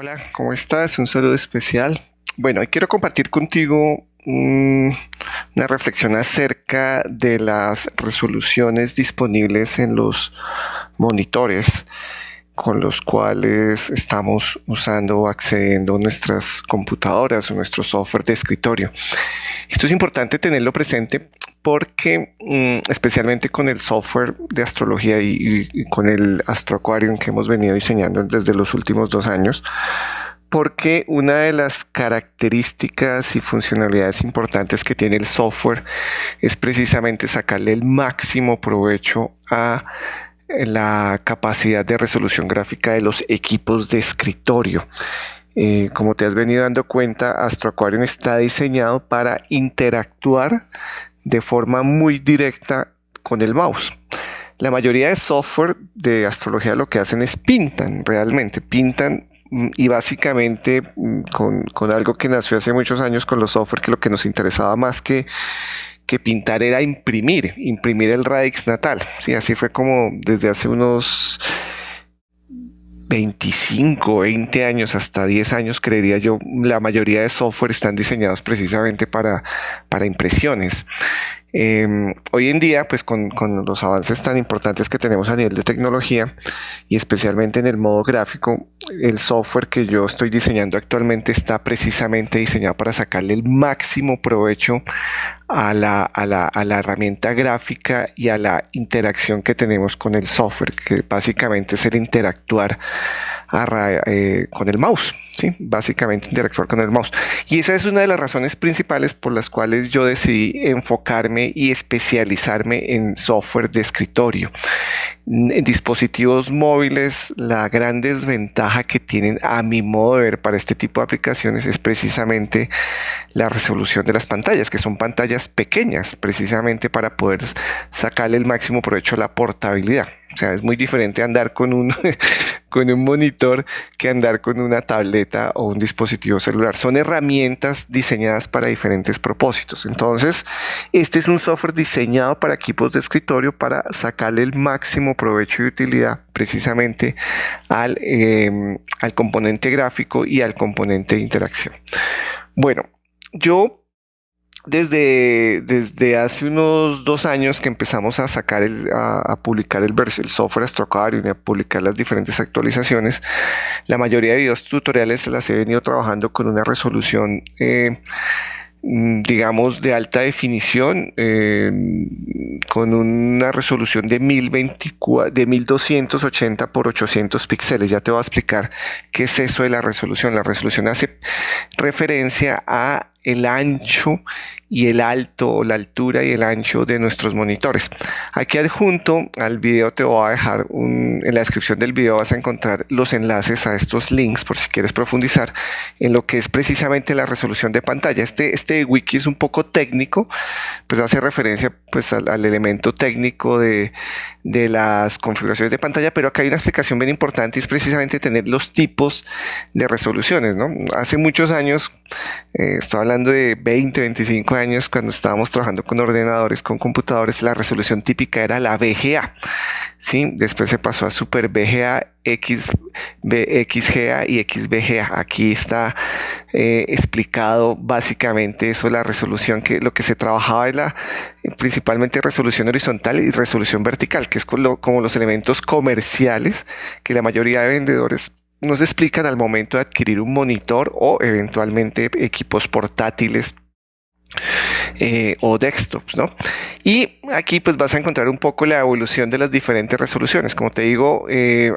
Hola, ¿cómo estás? Un saludo especial. Bueno, hoy quiero compartir contigo una reflexión acerca de las resoluciones disponibles en los monitores con los cuales estamos usando o accediendo a nuestras computadoras o nuestro software de escritorio. Esto es importante tenerlo presente porque especialmente con el software de astrología y con el Astro Aquarium que hemos venido diseñando desde los últimos 2 años, porque una de las características y funcionalidades importantes que tiene el software es precisamente sacarle el máximo provecho a la capacidad de resolución gráfica de los equipos de escritorio. Como te has venido dando cuenta, Astro Aquarium está diseñado para interactuar de forma muy directa con el mouse. La mayoría de software de astrología lo que hacen es pintan y básicamente con algo que nació hace muchos años con los software, que lo que nos interesaba más que pintar era imprimir el radix natal. Sí, así fue como desde hace unos 25, 20 años, hasta 10 años, creería yo, la mayoría de software están diseñados precisamente para impresiones. Hoy en día, pues con los avances tan importantes que tenemos a nivel de tecnología y especialmente en el modo gráfico, el software que yo estoy diseñando actualmente está precisamente diseñado para sacarle el máximo provecho a la herramienta gráfica y a la interacción que tenemos con el software, que básicamente es el interactuar con el mouse, ¿sí? Básicamente interactuar con el mouse. Y esa es una de las razones principales por las cuales yo decidí enfocarme y especializarme en software de escritorio. En dispositivos móviles, la gran desventaja que tienen, a mi modo de ver, para este tipo de aplicaciones es precisamente la resolución de las pantallas, que son pantallas pequeñas, precisamente para poder sacarle el máximo provecho a la portabilidad. O sea, es muy diferente andar con un monitor que andar con una tableta o un dispositivo celular. Son herramientas diseñadas para diferentes propósitos. Entonces, este es un software diseñado para equipos de escritorio para sacarle el máximo provecho y utilidad precisamente al componente gráfico y al componente de interacción. Bueno, yo desde hace unos 2 años que empezamos a sacar a publicar el software Astro Aquarium y a publicar las diferentes actualizaciones, la mayoría de videos tutoriales las he venido trabajando con una resolución digamos de alta definición, con una resolución de 1280 por 800 píxeles. Ya te voy a explicar qué es eso de la resolución. La resolución hace referencia a el ancho y el alto, o la altura y el ancho de nuestros monitores. Aquí adjunto al video te voy a dejar en la descripción del video vas a encontrar los enlaces a estos links por si quieres profundizar en lo que es precisamente la resolución de pantalla. Este wiki es un poco técnico, pues hace referencia pues al elemento técnico de las configuraciones de pantalla, pero acá hay una explicación bien importante y es precisamente tener los tipos de resoluciones, ¿no? Hace muchos años, estoy hablando de 20, 25 años, cuando estábamos trabajando con ordenadores, con computadores, la resolución típica era la VGA, ¿sí? Después se pasó a Super VGA, XGA y XVGA. Aquí está explicado básicamente eso, la resolución, que lo que se trabajaba es principalmente resolución horizontal y resolución vertical, que es como los elementos comerciales que la mayoría de vendedores nos explican al momento de adquirir un monitor o eventualmente equipos portátiles o desktops, ¿no? Y aquí pues vas a encontrar un poco la evolución de las diferentes resoluciones. Como te digo,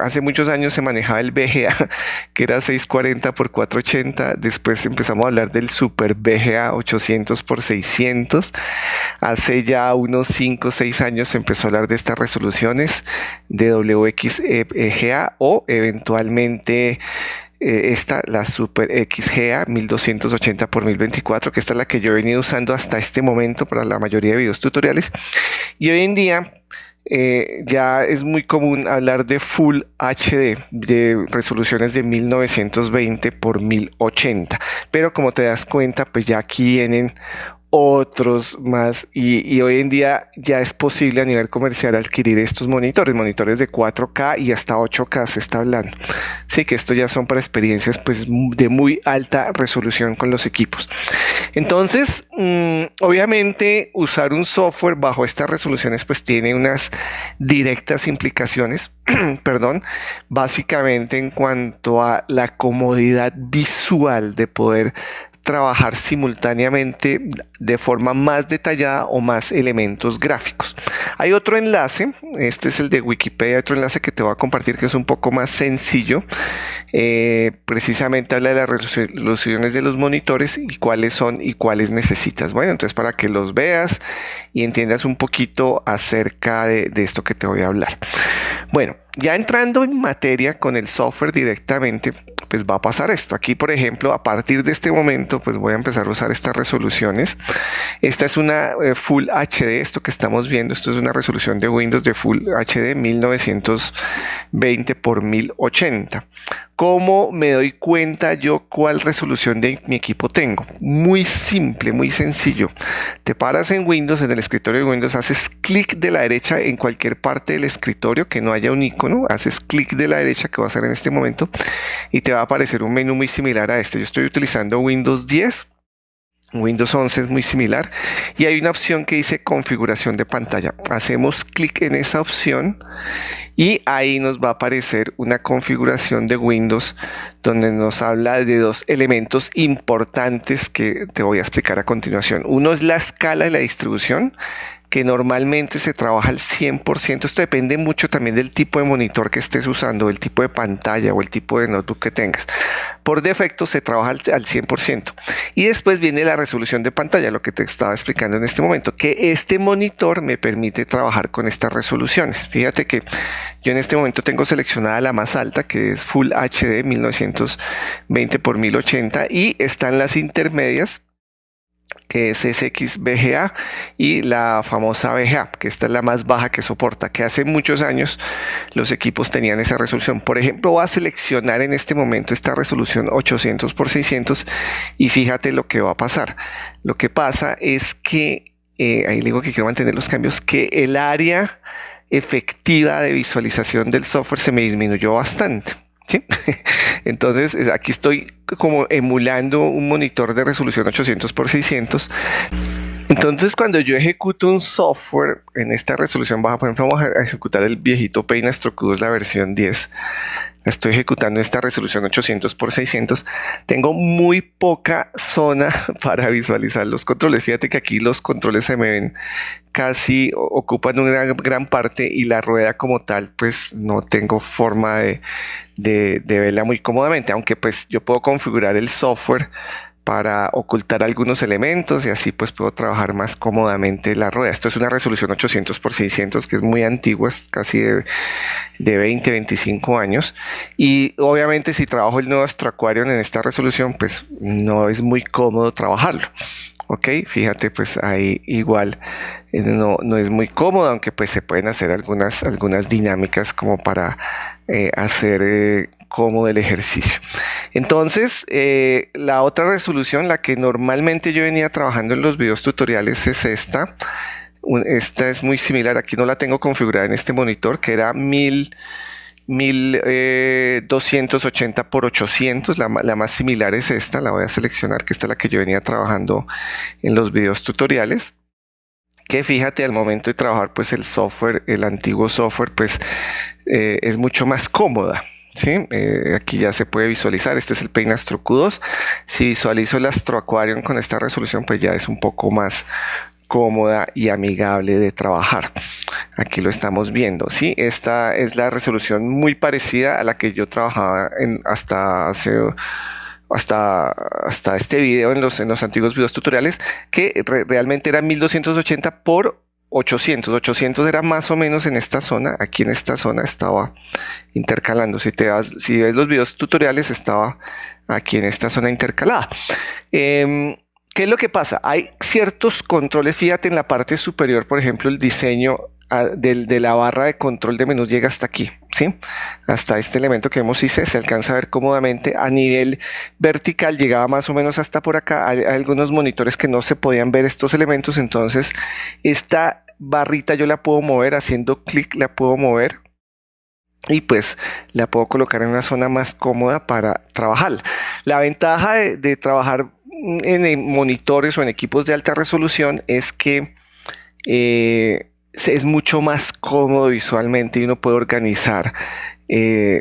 hace muchos años se manejaba el VGA, que era 640 por 480. Después empezamos a hablar del Super VGA 800 por 600. Hace ya unos 5 o 6 años se empezó a hablar de estas resoluciones de WXGA o eventualmente la Super XGA 1280 por 1024, que esta es la que yo he venido usando hasta este momento para la mayoría de videos tutoriales. Y hoy en día ya es muy común hablar de Full HD, de resoluciones de 1920 por 1080, pero como te das cuenta, pues ya aquí vienen otros más y hoy en día ya es posible a nivel comercial adquirir estos monitores de 4K y hasta 8K se está hablando. Sí, que esto ya son para experiencias pues de muy alta resolución con los equipos. Entonces, obviamente usar un software bajo estas resoluciones pues tiene unas directas implicaciones, perdón, básicamente en cuanto a la comodidad visual de poder trabajar simultáneamente de forma más detallada o más elementos gráficos. Hay otro enlace, este es el de Wikipedia, otro enlace que te voy a compartir que es un poco más sencillo. Precisamente habla de las resoluciones de los monitores y cuáles son y cuáles necesitas. Bueno, entonces para que los veas y entiendas un poquito acerca de esto que te voy a hablar. Bueno, ya entrando en materia con el software directamente, pues va a pasar esto. Aquí, por ejemplo, a partir de este momento, pues voy a empezar a usar estas resoluciones. Esta es una Full HD, esto que estamos viendo, esto es una resolución de Windows de Full HD 1920 por 1080. ¿Cómo me doy cuenta yo cuál resolución de mi equipo tengo? Muy simple, muy sencillo. Te paras en Windows, en el escritorio de Windows, haces clic de la derecha en cualquier parte del escritorio que no haya un icono, haces clic de la derecha que va a ser en este momento y te va a aparecer un menú muy similar a este. Yo estoy utilizando Windows 10. Windows 11 es muy similar y hay una opción que dice configuración de pantalla. Hacemos clic en esa opción y ahí nos va a aparecer una configuración de Windows donde nos habla de dos elementos importantes que te voy a explicar a continuación. Uno es la escala de la distribución, que normalmente se trabaja al 100%. Esto depende mucho también del tipo de monitor que estés usando, el tipo de pantalla o el tipo de notebook que tengas. Por defecto se trabaja al 100%. Y después viene la resolución de pantalla, lo que te estaba explicando en este momento, que este monitor me permite trabajar con estas resoluciones. Fíjate que yo en este momento tengo seleccionada la más alta, que es Full HD 1920 por 1080, y están las intermedias, que es SXVGA, y la famosa VGA, que esta es la más baja que soporta, que hace muchos años los equipos tenían esa resolución. Por ejemplo, voy a seleccionar en este momento esta resolución 800 por 600 y fíjate lo que va a pasar. Lo que pasa es que, ahí digo que quiero mantener los cambios, que el área efectiva de visualización del software se me disminuyó bastante. ¿Sí? Entonces aquí estoy como emulando un monitor de resolución 800 por 600. Entonces cuando yo ejecuto un software en esta resolución baja, por ejemplo vamos a ejecutar el viejito PaintStroke, la versión 10, estoy ejecutando esta resolución 800 por 600, tengo muy poca zona para visualizar los controles. Fíjate que aquí los controles se me ven casi, ocupan una gran parte, y la rueda como tal pues no tengo forma de verla muy cómodamente, aunque pues yo puedo configurar el software para ocultar algunos elementos y así pues puedo trabajar más cómodamente la rueda. Esto es una resolución 800 por 600 que es muy antigua, es casi de 20, 25 años, y obviamente si trabajo el nuevo Astro Aquarium en esta resolución pues no es muy cómodo trabajarlo. Ok, fíjate pues ahí igual no es muy cómodo, aunque pues se pueden hacer algunas dinámicas como para hacer cómodo el ejercicio. Entonces la otra resolución, la que normalmente yo venía trabajando en los videos tutoriales, es esta. Esta es muy similar, aquí no la tengo configurada en este monitor, que era 1280 por 800, la más similar es esta, la voy a seleccionar, que esta es la que yo venía trabajando en los videos tutoriales, que fíjate al momento de trabajar pues el software, el antiguo software pues es mucho más cómoda. ¿Sí? Aquí ya se puede visualizar, este es el PaintStroke 2, si visualizo el Astro Aquarium con esta resolución pues ya es un poco más cómoda y amigable de trabajar. Aquí lo estamos viendo, ¿sí? Esta es la resolución muy parecida a la que yo trabajaba hasta este video en los antiguos videos tutoriales, que realmente era 1280 por 800. 800 era más o menos en esta zona. Aquí en esta zona estaba intercalando. Si ves los videos tutoriales, estaba aquí en esta zona intercalada. ¿Qué es lo que pasa? Hay ciertos controles. Fíjate en la parte superior, por ejemplo, el diseño de la barra de control de menús llega hasta aquí, ¿sí? Hasta este elemento que vemos IC se alcanza a ver cómodamente. A nivel vertical llegaba más o menos hasta por acá. Hay algunos monitores que no se podían ver estos elementos, entonces esta barrita yo la puedo mover, haciendo clic la puedo mover y pues la puedo colocar en una zona más cómoda para trabajar. La ventaja de trabajar en monitores o en equipos de alta resolución es que es mucho más cómodo visualmente y uno puede organizar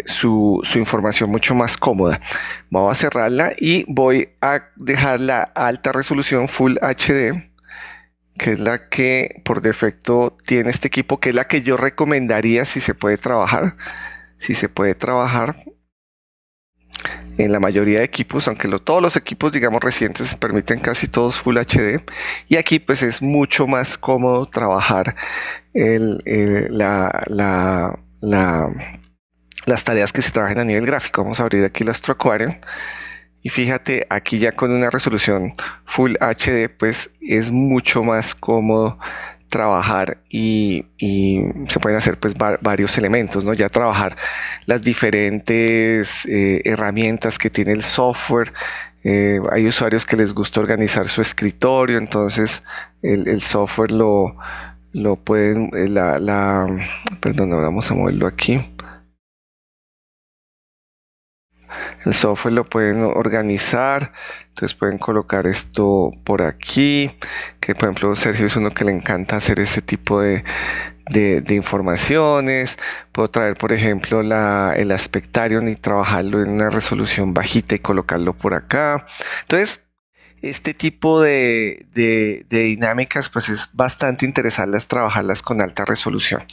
su información mucho más cómoda. Vamos a cerrarla y voy a dejar la alta resolución Full HD, que es la que por defecto tiene este equipo, que es la que yo recomendaría si se puede trabajar. Si se puede trabajar en la mayoría de equipos, aunque todos los equipos, digamos, recientes permiten casi todos Full HD, y aquí pues es mucho más cómodo trabajar las tareas que se trabajan a nivel gráfico. Vamos a abrir aquí el Astro Aquarium y fíjate, aquí ya con una resolución Full HD pues es mucho más cómodo trabajar y se pueden hacer pues varios elementos, ¿no? Ya trabajar las diferentes herramientas que tiene el software. Hay usuarios que les gusta organizar su escritorio, entonces el software lo pueden, perdón, vamos a moverlo aquí. El software lo pueden organizar, entonces pueden colocar esto por aquí, que por ejemplo Sergio es uno que le encanta hacer ese tipo de informaciones. Puedo traer por ejemplo el Aspectarion y trabajarlo en una resolución bajita y colocarlo por acá. Entonces este tipo de dinámicas pues es bastante interesante trabajarlas con alta resolución.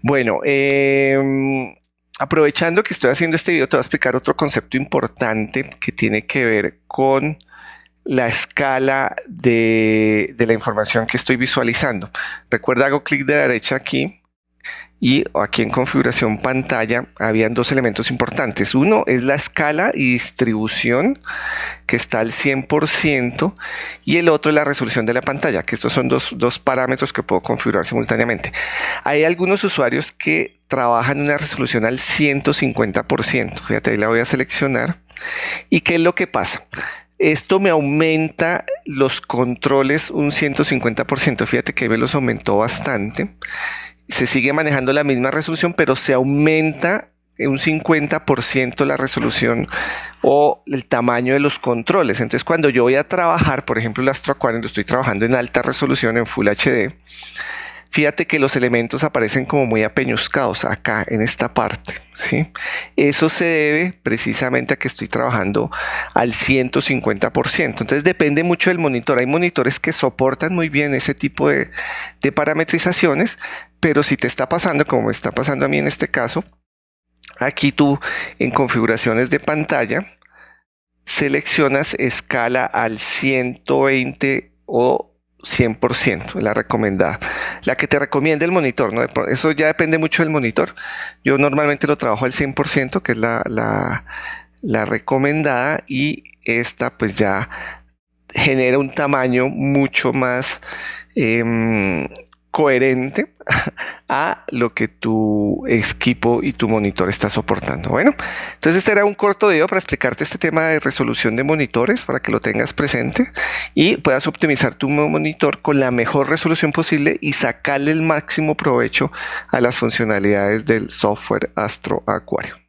Bueno, aprovechando que estoy haciendo este video, te voy a explicar otro concepto importante que tiene que ver con la escala de la información que estoy visualizando. Recuerda, hago clic de la derecha aquí y aquí en configuración pantalla habían dos elementos importantes. Uno es la escala y distribución, que está al 100%, y el otro es la resolución de la pantalla, que estos son dos parámetros que puedo configurar simultáneamente. Hay algunos usuarios que trabajan una resolución al 150%. Fíjate, ahí la voy a seleccionar. ¿Y qué es lo que pasa? Esto me aumenta los controles un 150%. Fíjate que me los aumentó bastante. Se sigue manejando la misma resolución, pero se aumenta un 50% la resolución o el tamaño de los controles. Entonces cuando yo voy a trabajar, por ejemplo el Astro Aquarium, estoy trabajando en alta resolución en Full HD, fíjate que los elementos aparecen como muy apeñuscados acá en esta parte, ¿sí? Eso se debe precisamente a que estoy trabajando al 150%. Entonces depende mucho del monitor. Hay monitores que soportan muy bien ese tipo de parametrizaciones, pero si te está pasando, como me está pasando a mí en este caso, aquí tú en configuraciones de pantalla seleccionas escala al 120 o 100%, la recomendada, la que te recomienda el monitor, ¿no? Eso ya depende mucho del monitor. Yo normalmente lo trabajo al 100%, que es la recomendada, y esta pues ya genera un tamaño mucho más coherente a lo que tu equipo y tu monitor está soportando. Bueno, entonces este era un corto video para explicarte este tema de resolución de monitores, para que lo tengas presente y puedas optimizar tu monitor con la mejor resolución posible y sacarle el máximo provecho a las funcionalidades del software Astro Aquarium.